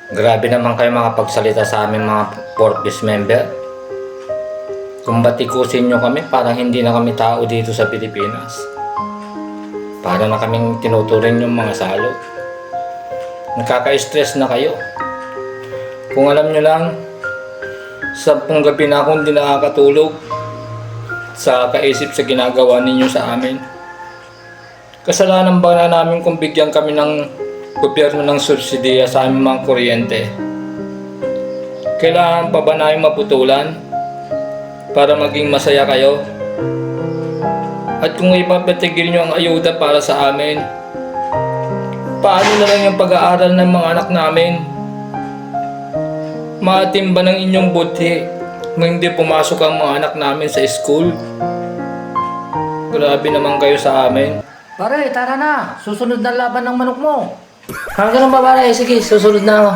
Grabe naman kayo makapagsalita sa aming mga fourth base member. Kung batikusin nyo kami, parang hindi na kami tao dito sa Pilipinas. Para na kaming tinuturing yung mga salot. Nakaka-stress na kayo. Kung alam nyo lang, 10 gabi na akong hindi nakakatulog sa kaisip sa ginagawa ninyo sa amin. Kasalanan ba na namin kung bigyan kami ng gobyerno ng subsidiya sa aming mga kuryente? Kailangan pa ba namin maputulan para maging masaya kayo? At kung ipapatigil nyo ang ayuda para sa amin, paano na lang yung pag-aaral ng mga anak namin? Maatim ba ng inyong buti kung hindi pumasok ang mga anak namin sa school? Grabe naman kayo sa amin. Pare, tara na. Susunod na laban ng manok mo. Ganun ba pare? Sige, susunod na ako.